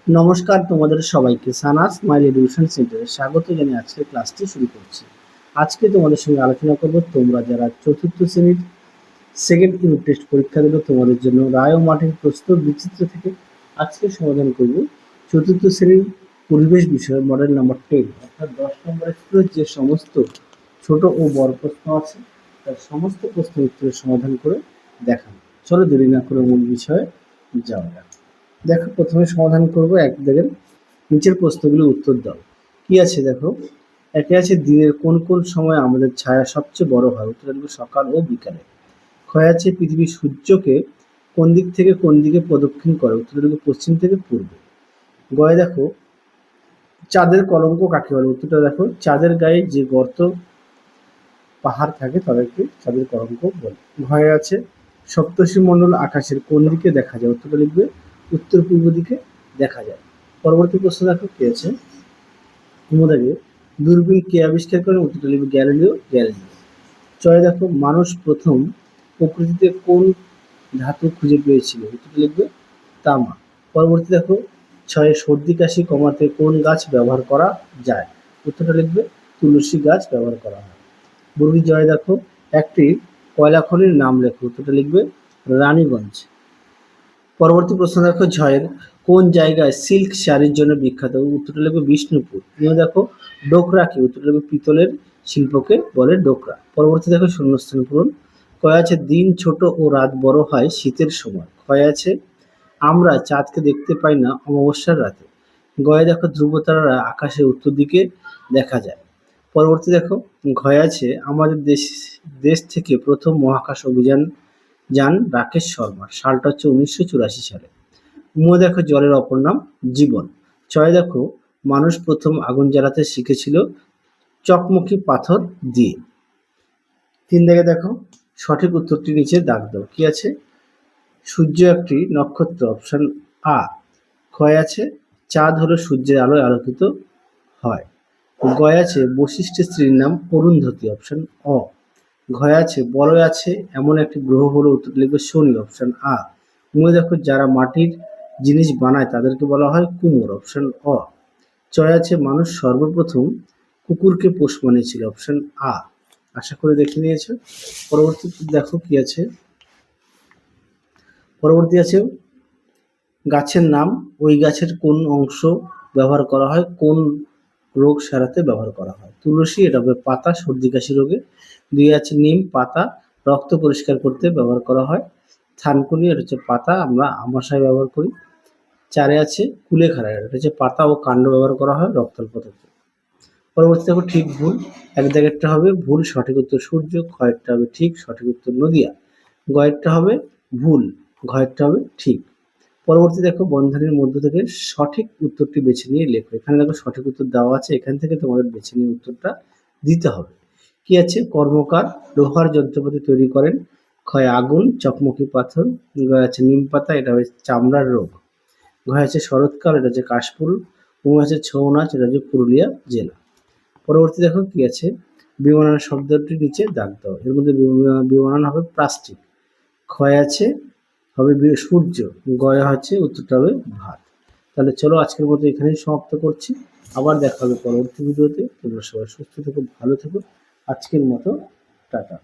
নমস্কার তোমাদের সবাইকে সানাস স্মাইল এডুকেশন সেন্টারে স্বাগত জানিয়ে আজকে ক্লাসটি শুরু করছি। আজকে তোমাদের সঙ্গে আলোচনা করব তোমরা যারা চতুর্থ শ্রেণীর সেকেন্ড ইউনিট টেস্ট পরীক্ষা দেবে তোমাদের জন্য রায় ও মাটির প্রশ্ন বিচিত্র থেকে আজকে সমাধান করব চতুর্থ শ্রেণীর পরিবেশ বিষয়ে মডেল নাম্বার 10 অর্থাৎ 10 নম্বর স্কুলের যে সমস্ত ছোট ও বড় প্রশ্ন আছে তার সমস্ত প্রশ্ন উত্তরের সমাধান করে দেখানো। চলো দেরি না করে মূল বিষয়ে যাওয়া যাক। দেখো প্রথমে সমাধান করব এক দেখেন নিচের প্রশ্নগুলো উত্তর দাও। কি আছে দেখো, একে আছে দিনের কোন কোন সময় আমাদের ছায়া সবচেয়ে বড় হয়, উত্তর লিখবে সকাল ও বিকালে। ক্ষয় আছে পৃথিবী সূর্যকে কোন দিক থেকে কোন দিকে প্রদক্ষিণ করে, উত্তর লিখবে পশ্চিম থেকে পূর্বে। গয়ে দেখো চাঁদের কলঙ্ক কাকে বলে, উত্তরটা দেখো চাঁদের গায়ে যে গর্ত পাহাড় থাকে তাদেরকে চাঁদের কলঙ্ক বলে। ঘয়ে আছে সপ্তর্ষি মণ্ডল আকাশের কোন দিকে দেখা যায়, উত্তরটা লিখবে উত্তর পূর্ব দিকে দেখা যায়। পরবর্তী প্রশ্ন দেখো কি আছে, তোমাদেরকে দূরবীন কে আবিষ্কার করেন, উত্তরটা লিখবে গ্যালিলিও গ্যালিলি। চয় দেখো মানুষ প্রথম প্রকৃতিতে কোন ধাতু খুঁজে পেয়েছিল, উত্তরটা লিখবে তামা। পরবর্তী দেখো ছয়ে সর্দি কাশি কমাতে কোন গাছ ব্যবহার করা যায়, উত্তরটা লিখবে তুলসী গাছ ব্যবহার করা হয়। বর্গী জয় দেখো একটি কয়লা খনির নাম লেখো, উত্তরটা লিখবে রানীগঞ্জ। পরবর্তী প্রশ্ন দেখো ঝয়ের কোন জায়গায় সিল্ক শাড়ির জন্য বিখ্যাত, উত্তরটা লিখবে বিষ্ণুপুর। দেখো ডোকরা কি, উত্তরটা লিখবে পিতলের শিল্পকে বলে ডোকরা। পরবর্তী দেখো শূন্যস্থান পূরণ। কয় আছে দিন ছোট ও রাত বড় হয় শীতের সময়। ক্ষয় আছে আমরা চাঁদকে দেখতে পাই না অমাবস্যার রাতে। গয়ে দেখো ধ্রুবতারারা আকাশের উত্তর দিকে দেখা যায়। পরবর্তী দেখো ঘয় আছে আমাদের দেশ থেকে প্রথম মহাকাশ অভিযান যান রাকেশ শর্মা, সালটা হচ্ছে 1984 সালে। দেখো জলের অপর নাম জীবন। ছয় দেখো মানুষ প্রথম আগুন জ্বালাতে শিখেছিল চকমকি পাথর দিয়ে। 3 দেখো সঠিক উত্তরটি নিচে দাগ দাও। কি আছে সূর্য একটি নক্ষত্র, অপশন আ। ক্ষয় আছে চাঁদ হলো সূর্যের আলোয় আলোকিত হয়। গয় আছে বশিষ্ঠের স্ত্রীর নাম অরুন্ধতী, অপশন অ। ঘয় আছে বলয় আছে এমন একটি গ্রহ হলো, উত্তর লিখবে শনি, অপশন আ। দেখো যারা মাটির জিনিস বানায় তাদেরকে বলা হয় কুমোর, অপশন অ। চয় আছে মানুষ সর্বপ্রথম কুকুরকে পোষ মানিয়েছিল, অপশন আ। আশা করে দেখে নিয়েছো। পরবর্তী দেখো কি আছে, পরবর্তী আছে গাছের নাম, ওই গাছের কোন অংশ ব্যবহার করা হয় কোন রোগ সারাতে ব্যবহার করা হয়। তুলসী এটা হবে পাতা সর্দি কাশি রোগে। 2 আছে নিম পাতা রক্ত পরিষ্কার করতে ব্যবহার করা হয়। থানকুনি এটা হচ্ছে পাতা আমরা আমাশায় ব্যবহার করি। 4 আছে কুলেখাড়া এটা হচ্ছে পাতা ও কাণ্ড ব্যবহার করা হয় রক্তাল্প করতে। পরবর্তী দেখো ঠিক ভুল, এক দাগেরটা হবে ভুল, সঠিক উত্তর সূর্য। ক্ষয়েরটা হবে ঠিক, সঠিক উত্তর নদিয়া। গয়েরটা হবে ভুল, ঘয়েরটা হবে ঠিক। পরবর্তী দেখো বন্ধনীর মধ্য থেকে সঠিক উত্তরটি বেছে নিয়ে লেখো। এখানে দেখো সঠিক উত্তর দেওয়া আছে, এখান থেকে তোমাদের বেছে নিয়ে উত্তরটা দিতে হবে। কি আছে কর্মকার লোহার যন্ত্রপাতি তৈরি করেন। ক্ষয় আগুন চকমকি পাথর। গয় আছে নিম পাতা এটা হচ্ছে চামড়ার রোগ। ঘয় আছে শরৎকাল এটা হচ্ছে কাশফুল। আছে ছৌ নাচ এটা হচ্ছে পুরুলিয়া জেলা। পরবর্তী দেখো কি আছে বিমানন শব্দটির নিচে দাগ দাও। এর মধ্যে বিমানন হবে প্লাস্টিক। ক্ষয় আছে হবে সূর্য। গয় হচ্ছে উত্তরটা হবে ভাত। তাহলে চলো আজকের মতো এখানেই সমাপ্ত করছি, আবার দেখা হবে পরবর্তী ভিডিওতে। তোমরা সবাই সুস্থ থেকো, ভালো থেকো। আজকের মতো টাটা।